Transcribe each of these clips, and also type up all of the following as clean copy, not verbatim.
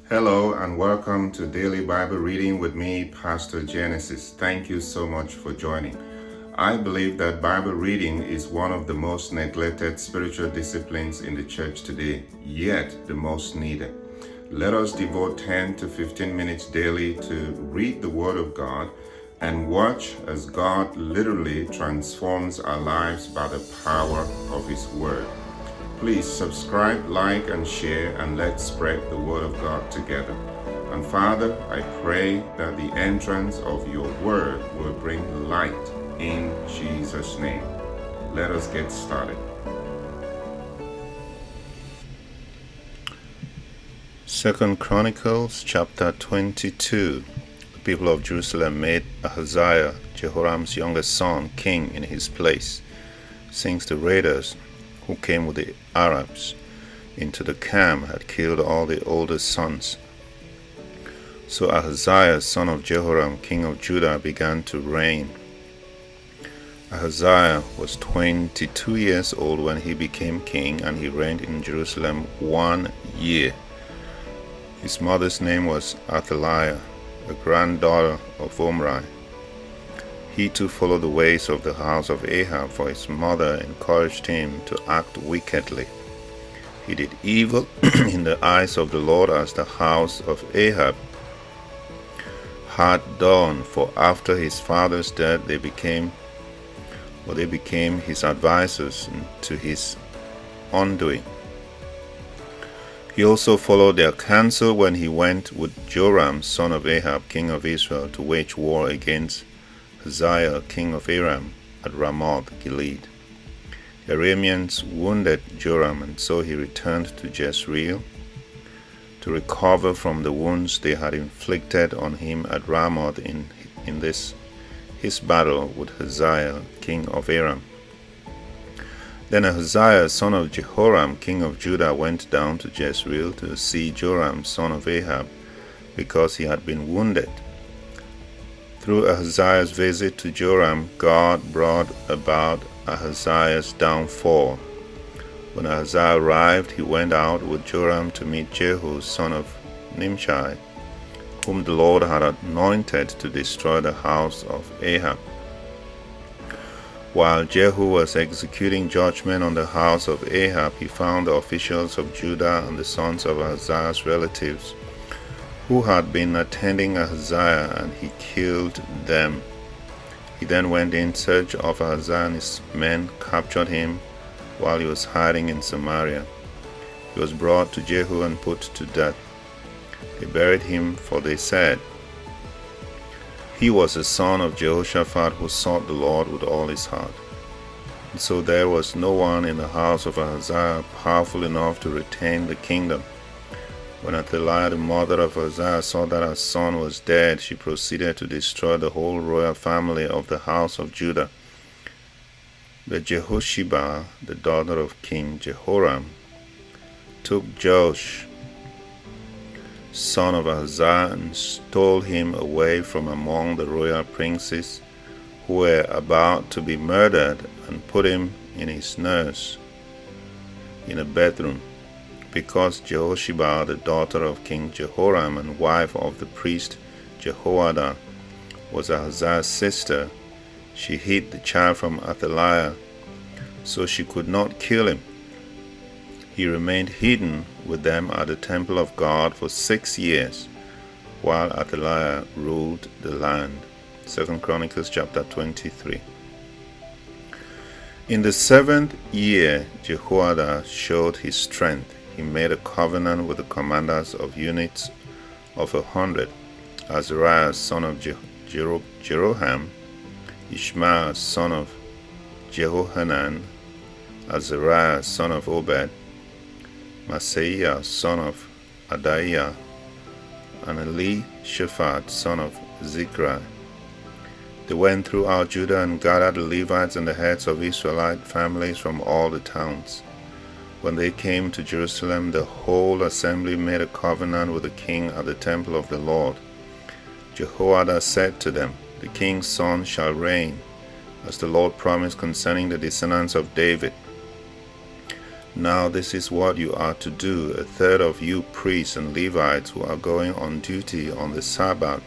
Hello and welcome to Daily Bible Reading with me, Pastor Genesis. Thank you so much for joining. I believe that Bible reading is one of the most neglected spiritual disciplines in the church today, yet the most needed. Let us devote 10 to 15 minutes daily to read the Word of God and watch as God literally transforms our lives by the power of His Word. Please subscribe, like, and share, and let's spread the Word of God together. And Father, I pray that the entrance of your Word will bring light in Jesus' name. Let us get started. 2 Chronicles chapter 22. The people of Jerusalem made Ahaziah, Jehoram's youngest son, king in his place, since the raiders who came with the Arabs into the camp had killed all the oldest sons. So Ahaziah, son of Jehoram, king of Judah, began to reign. Ahaziah was 22 years old when he became king, and he reigned in Jerusalem 1 year. His mother's name was Athaliah, a granddaughter of Omri. He too followed the ways of the house of Ahab, for his mother encouraged him to act wickedly. He did evil in the eyes of the Lord, as the house of Ahab had done, for after his father's death they became his advisers to his undoing. He also followed their counsel when he went with Joram, son of Ahab, king of Israel, to wage war against Hazael, king of Aram, at Ramoth Gilead. The Arameans wounded Joram, and so he returned to Jezreel to recover from the wounds they had inflicted on him at Ramoth in his battle with Hazael, king of Aram. Then Ahaziah, son of Jehoram, king of Judah, went down to Jezreel to see Joram, son of Ahab, because he had been wounded. Through Ahaziah's visit to Joram, God brought about Ahaziah's downfall. When Ahaziah arrived, he went out with Joram to meet Jehu, son of Nimshi, whom the Lord had anointed to destroy the house of Ahab. While Jehu was executing judgment on the house of Ahab, he found the officials of Judah and the sons of Ahaziah's relatives, who had been attending Ahaziah, and he killed them. He then went in search of Ahaziah, and his men captured him while he was hiding in Samaria. He was brought to Jehu and put to death. They buried him, for they said, "He was a son of Jehoshaphat who sought the Lord with all his heart." And so there was no one in the house of Ahaziah powerful enough to retain the kingdom. When Athaliah, the mother of Ahaziah, saw that her son was dead, she proceeded to destroy the whole royal family of the house of Judah. But Jehosheba, the daughter of King Jehoram, took Joash, son of Ahaziah, and stole him away from among the royal princes who were about to be murdered, and put him in his nurse in a bedroom. Because Jehosheba, the daughter of King Jehoram and wife of the priest Jehoiada, was Ahaziah's sister, she hid the child from Athaliah, so she could not kill him. He remained hidden with them at the temple of God for 6 years, while Athaliah ruled the land. 2 Chronicles chapter 23. In the 7th year, Jehoiada showed his strength. He made a covenant with the commanders of units of 100, Azariah, son of Jeroham, Ishmael, son of Jehohanan, Azariah, son of Obed, Maaseiah, son of Adaiah, and Elishaphat, son of Zikri. They went throughout Judah and gathered the Levites and the heads of Israelite families from all the towns. When they came to Jerusalem, the whole assembly made a covenant with the king at the temple of the Lord. Jehoiada said to them, "The king's son shall reign, as the Lord promised concerning the descendants of David. Now this is what you are to do. A third of you priests and Levites who are going on duty on the Sabbath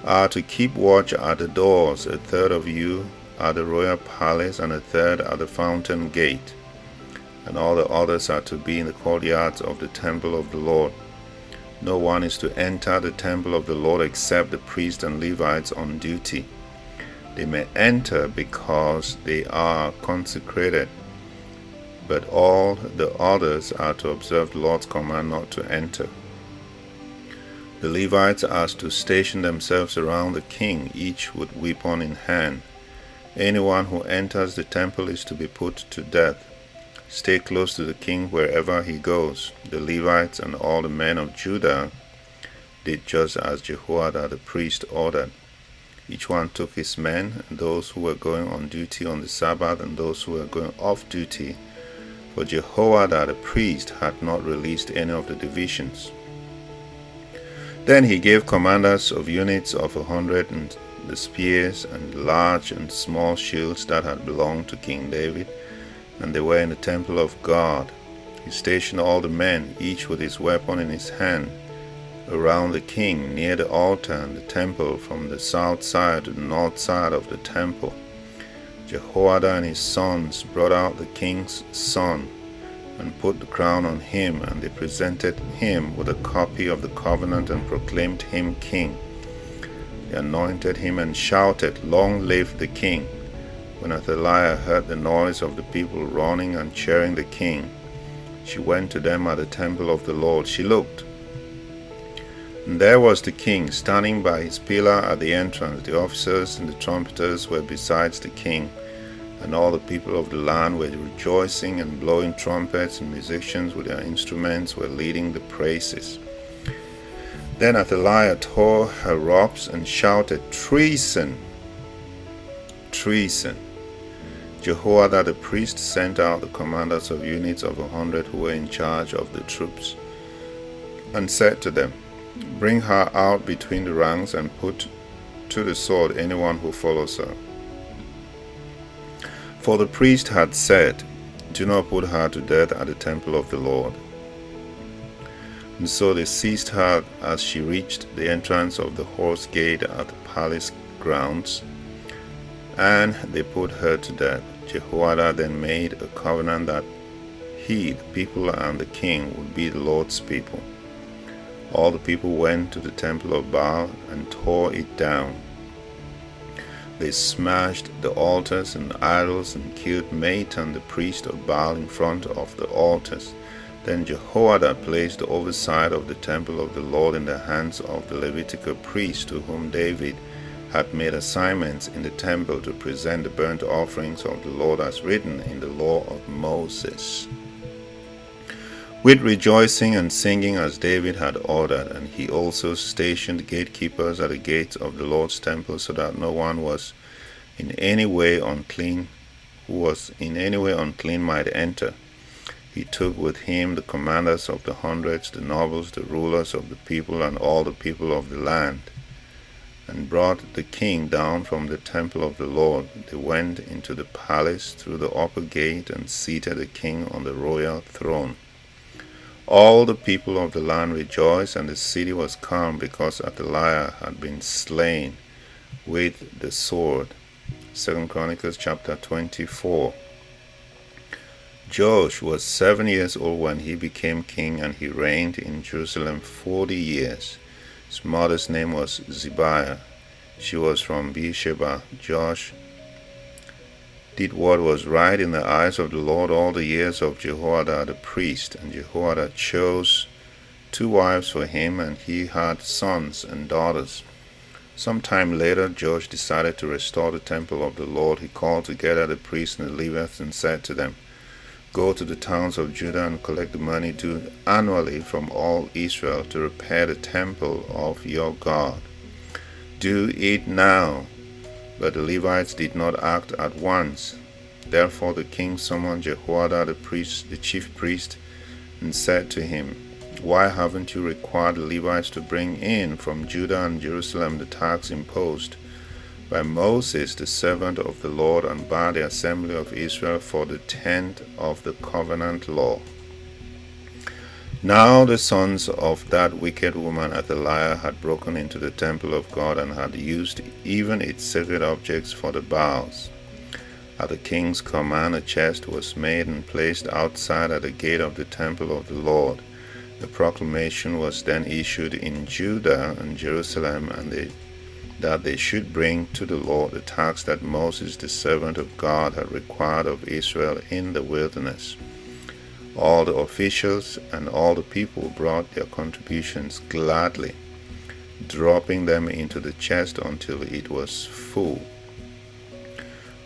are to keep watch at the doors, a third of you at the royal palace, and a third at the fountain gate. And all the others are to be in the courtyards of the temple of the Lord. No one is to enter the temple of the Lord except the priests and Levites on duty. They may enter because they are consecrated, but all the others are to observe the Lord's command not to enter. The Levites are to station themselves around the king, each with weapon in hand. Anyone who enters the temple is to be put to death. Stay close to the king wherever he goes. The Levites and all the men of Judah did just as Jehoiada the priest ordered. Each one took his men, and those who were going on duty on the Sabbath and those who were going off duty, for Jehoiada the priest had not released any of the divisions. Then he gave commanders of units of 100 and the spears and large and small shields that had belonged to King David, and they were in the temple of God. He stationed all the men, each with his weapon in his hand, around the king near the altar and the temple, from the south side to the north side of the temple. Jehoiada and his sons brought out the king's son and put the crown on him, and they presented him with a copy of the covenant and proclaimed him king. They anointed him and shouted, "Long live the king!" When Athaliah heard the noise of the people running and cheering the king, she went to them at the temple of the Lord. She looked, and there was the king standing by his pillar at the entrance. The officers and the trumpeters were besides the king, and all the people of the land were rejoicing and blowing trumpets, and musicians with their instruments were leading the praises. Then Athaliah tore her robes and shouted, "Treason! Treason!" Jehoiada the priest sent out the commanders of units of 100 who were in charge of the troops, and said to them, "Bring her out between the ranks and put to the sword anyone who follows her." For the priest had said, "Do not put her to death at the temple of the Lord." And so they seized her as she reached the entrance of the horse gate at the palace grounds, and they put her to death. Jehoiada then made a covenant that he, the people, and the king would be the Lord's people. All the people went to the temple of Baal and tore it down. They smashed the altars and idols and killed Matan the priest of Baal in front of the altars. Then Jehoiada placed the oversight of the temple of the Lord in the hands of the Levitical priests, to whom David had made assignments in the temple to present the burnt offerings of the Lord as written in the law of Moses, with rejoicing and singing as David had ordered. And he also stationed gatekeepers at the gates of the Lord's temple, so that no one was in any way unclean might enter. He took with him the commanders of the hundreds, the nobles, the rulers of the people, and all the people of the land, and brought the king down from the temple of the Lord. They went into the palace through the upper gate and seated the king on the royal throne. All the people of the land rejoiced, and the city was calm, because Athaliah had been slain with the sword. 2 Chronicles chapter 24. Joash was 7 years old when he became king, and he reigned in Jerusalem 40 years. His mother's name was Zibiah. She was from Beersheba. Joash did what was right in the eyes of the Lord all the years of Jehoiada the priest, and Jehoiada chose 2 wives for him, and he had sons and daughters. Some time later, Joash decided to restore the temple of the Lord. He called together the priests and the Levites and said to them, "Go to the towns of Judah and collect the money due annually from all Israel to repair the temple of your God. Do it now." But the Levites did not act at once. Therefore the king summoned Jehoiada the chief priest, and said to him, "Why haven't you required the Levites to bring in from Judah and Jerusalem the tax imposed by Moses the servant of the Lord, and by the assembly of Israel for the tent of the covenant law. Now the sons of that wicked woman Athaliah had broken into the temple of God, and had used even its sacred objects for the Baals. At the king's command, a chest was made and placed outside at the gate of the temple of the Lord. A proclamation was then issued in Judah and Jerusalem, that they should bring to the Lord the tax that Moses the servant of God had required of Israel in the wilderness. All the officials and all the people brought their contributions gladly, dropping them into the chest until it was full.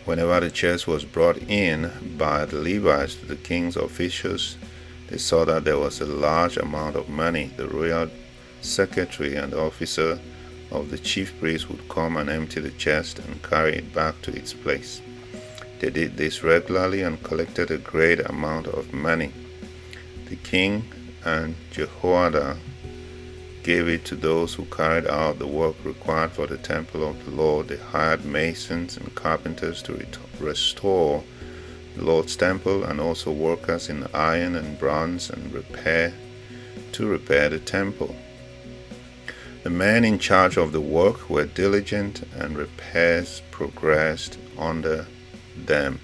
Whenever the chest was brought in by the Levites to the king's officials, they saw that there was a large amount of money. The royal secretary and officer of the chief priest would come and empty the chest and carry it back to its place. They did this regularly and collected a great amount of money. The king and Jehoiada gave it to those who carried out the work required for the temple of the Lord. They hired masons and carpenters to restore the Lord's temple, and also workers in iron and bronze and to repair the temple. The men in charge of the work were diligent, and repairs progressed under them.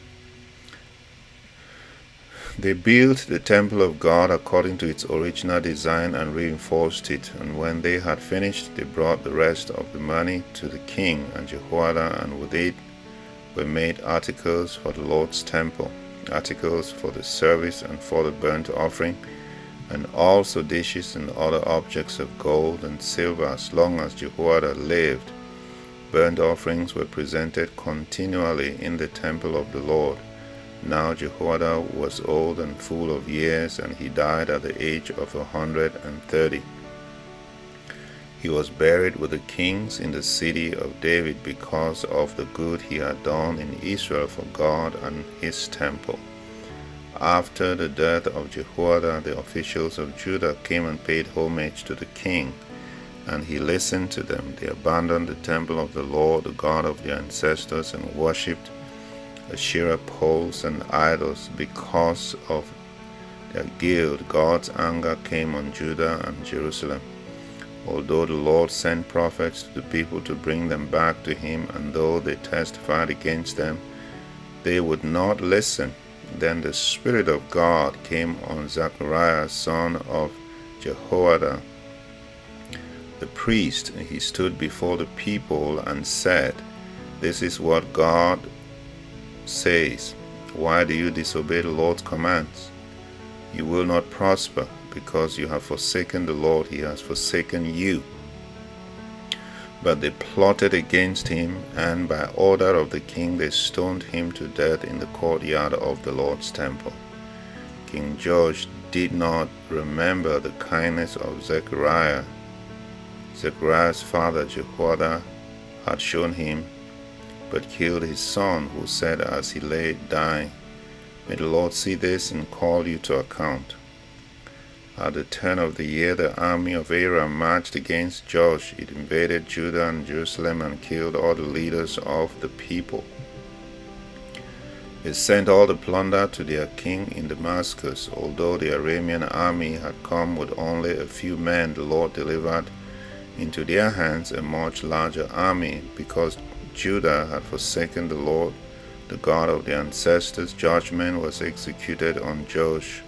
They built the temple of God according to its original design and reinforced it, and when they had finished, they brought the rest of the money to the king and Jehoiada, and with it were made articles for the Lord's temple, articles for the service and for the burnt offering, and also dishes and other objects of gold and silver. As long as Jehoiada lived, burnt offerings were presented continually in the temple of the Lord. Now Jehoiada was old and full of years, and he died at the age of 130. He was buried with the kings in the city of David because of the good he had done in Israel for God and his temple. After the death of Jehoiada, the officials of Judah came and paid homage to the king, and he listened to them. They abandoned the temple of the Lord, the God of their ancestors, and worshipped Asherah poles and idols. Because of their guilt, God's anger came on Judah and Jerusalem. Although the Lord sent prophets to the people to bring them back to him, and though they testified against them, they would not listen. Then the Spirit of God came on Zechariah, son of Jehoiada, the priest. He stood before the people and said, "This is what God says, why do you disobey the Lord's commands? You will not prosper, because you have forsaken the Lord, he has forsaken you." But they plotted against him, and by order of the king they stoned him to death in the courtyard of the Lord's temple. King George did not remember the kindness of Zechariah. Zechariah's father Jehoiada had shown him, but killed his son, who said as he lay dying, "May the Lord see this and call you to account." At the turn of the year, the army of Aram marched against Joash. It invaded Judah and Jerusalem and killed all the leaders of the people. They sent all the plunder to their king in Damascus. Although the Aramean army had come with only a few men, the Lord delivered into their hands a much larger army. Because Judah had forsaken the Lord, the God of their ancestors, judgment was executed on Joash.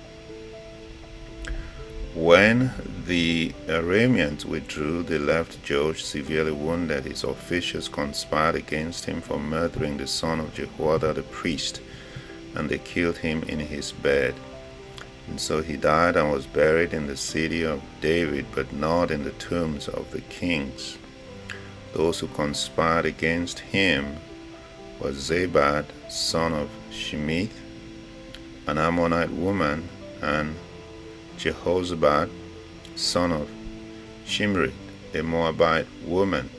When the Arameans withdrew, they left Joash severely wounded. His officials conspired against him for murdering the son of Jehoiada the priest, and they killed him in his bed. And so he died and was buried in the city of David, but not in the tombs of the kings. Those who conspired against him were Zabad, son of Shemith, an Ammonite woman, and Jehozabad, son of Shimri, a Moabite woman.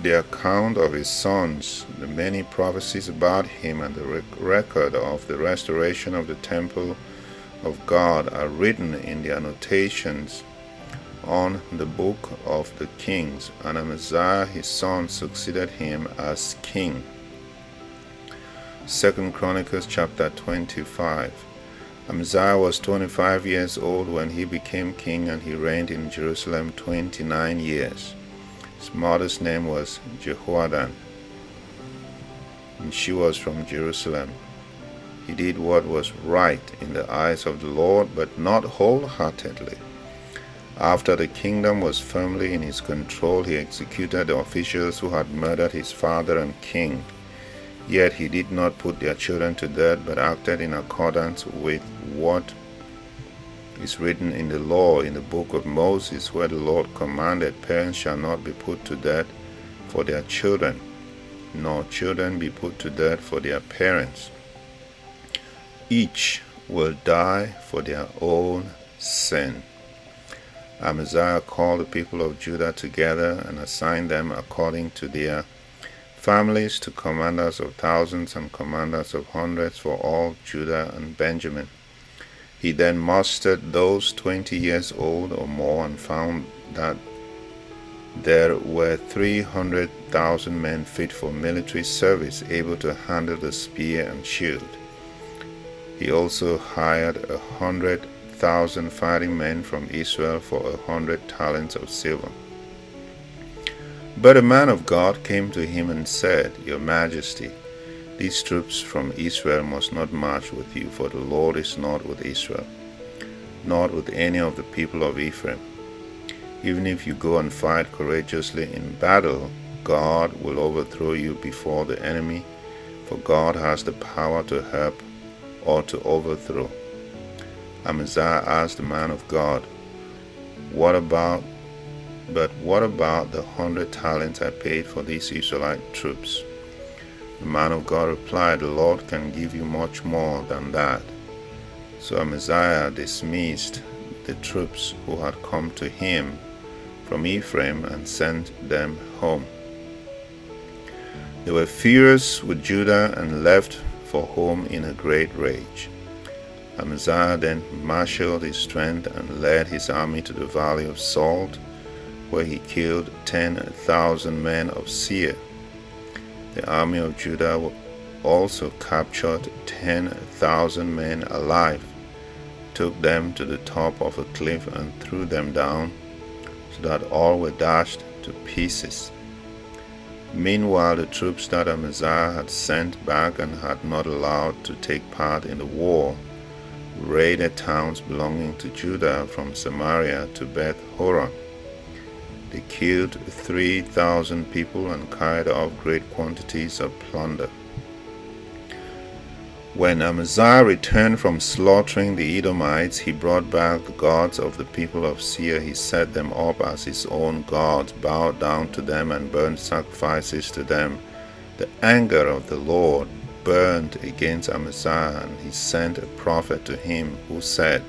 The account of his sons, the many prophecies about him, and the record of the restoration of the temple of God are written in the annotations on the book of the kings, and Amaziah his son succeeded him as king. 2 Chronicles chapter 25. Amaziah was 25 years old when he became king, and he reigned in Jerusalem 29 years. His mother's name was Jehoadan, and she was from Jerusalem. He did what was right in the eyes of the Lord, but not wholeheartedly. After the kingdom was firmly in his control, he executed the officials who had murdered his father and king. Yet he did not put their children to death, but acted in accordance with what is written in the law in the book of Moses, where the Lord commanded, "Parents shall not be put to death for their children, nor children be put to death for their parents. Each will die for their own sin." Amaziah called the people of Judah together and assigned them according to their families to commanders of thousands and commanders of hundreds for all Judah and Benjamin. He then mustered those 20 years old or more and found that there were 300,000 men fit for military service, able to handle the spear and shield. He also hired 100,000 fighting men from Israel for 100 talents of silver. But a man of God came to him and said, "Your Majesty, these troops from Israel must not march with you, for the Lord is not with Israel, not with any of the people of Ephraim. Even if you go and fight courageously in battle, God will overthrow you before the enemy, for God has the power to help or to overthrow." Amaziah asked the man of God, what about the 100 talents I paid for these Israelite troops?" The man of God replied, "The Lord can give you much more than that." So Amaziah dismissed the troops who had come to him from Ephraim and sent them home. They were furious with Judah and left for home in a great rage. Amaziah then marshaled his strength and led his army to the valley of Salt, where he killed 10,000 men of Seir. The army of Judah also captured 10,000 men alive, took them to the top of a cliff and threw them down, so that all were dashed to pieces. Meanwhile, the troops that Amaziah had sent back and had not allowed to take part in the war raided towns belonging to Judah from Samaria to Beth Horon. They killed 3,000 people and carried off great quantities of plunder. When Amaziah returned from slaughtering the Edomites, he brought back the gods of the people of Seir. He set them up as his own gods, bowed down to them, and burned sacrifices to them. The anger of the Lord burned against Amaziah, and he sent a prophet to him who said,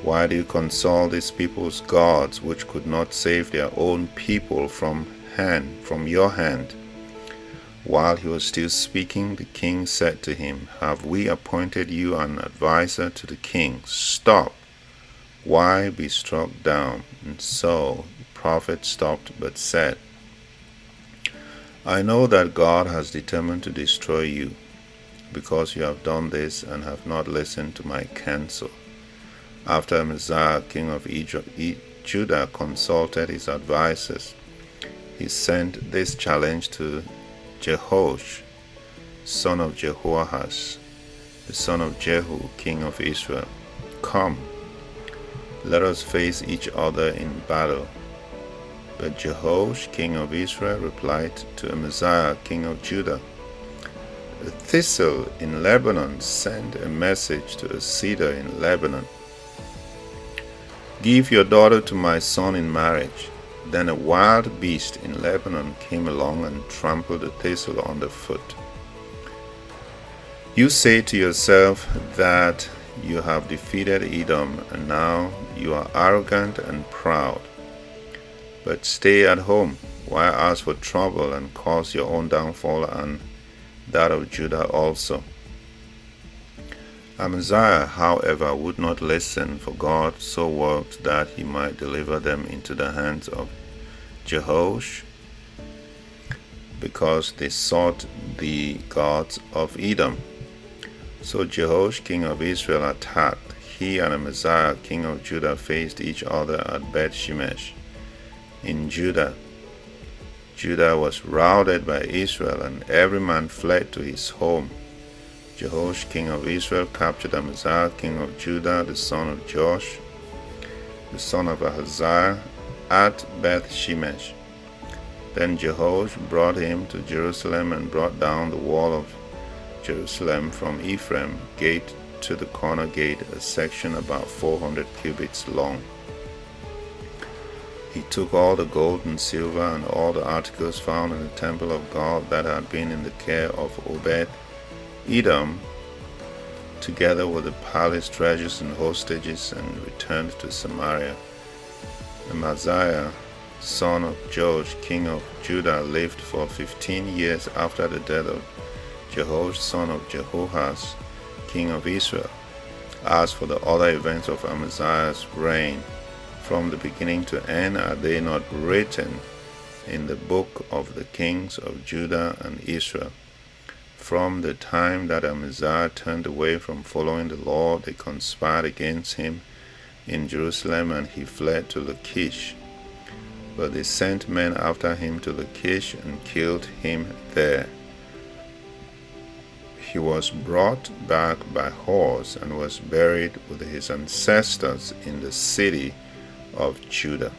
"Why do you consult these people's gods, which could not save their own people from your hand?" While he was still speaking, the king said to him, "Have we appointed you an advisor to the king? Stop! Why be struck down?" And so the prophet stopped but said, "I know that God has determined to destroy you, because you have done this and have not listened to my counsel." After Amaziah, king of Judah, consulted his advisers, he sent this challenge to Jehoash, son of Jehoahaz, the son of Jehu, king of Israel. "Come, let us face each other in battle." But Jehoash, king of Israel, replied to Amaziah, king of Judah, "A thistle in Lebanon sent a message to a cedar in Lebanon. Give your daughter to my son in marriage." Then a wild beast in Lebanon came along and trampled the thistle underfoot. You say to yourself that you have defeated Edom, and now you are arrogant and proud. But stay at home, while I ask for trouble and cause your own downfall and that of Judah also. Amaziah, however, would not listen, for God so worked that he might deliver them into the hands of Jehoash, because they sought the gods of Edom. So Jehoash, king of Israel, attacked. He and Amaziah, king of Judah, faced each other at Beth-shemesh in Judah. Judah was routed by Israel, and every man fled to his home. Jehoash, king of Israel, captured Amaziah, king of Judah, the son of Joash, the son of Ahaziah, at Beth-shemesh. Then Jehoash brought him to Jerusalem and brought down the wall of Jerusalem from Ephraim gate to the corner gate, a section about 400 cubits long. He took all the gold and silver and all the articles found in the temple of God that had been in the care of Obed-Edom, together with the palace treasures and hostages, and returned to Samaria. Amaziah, son of Joash, king of Judah, lived for 15 years after the death of Jehoash, son of Jehoahaz, king of Israel. As for the other events of Amaziah's reign, from the beginning to end, are they not written in the book of the kings of Judah and Israel? From the time that Amaziah turned away from following the Lord, they conspired against him in Jerusalem, and he fled to Lachish. But they sent men after him to Lachish and killed him there. He was brought back by horse and was buried with his ancestors in the city of Judah.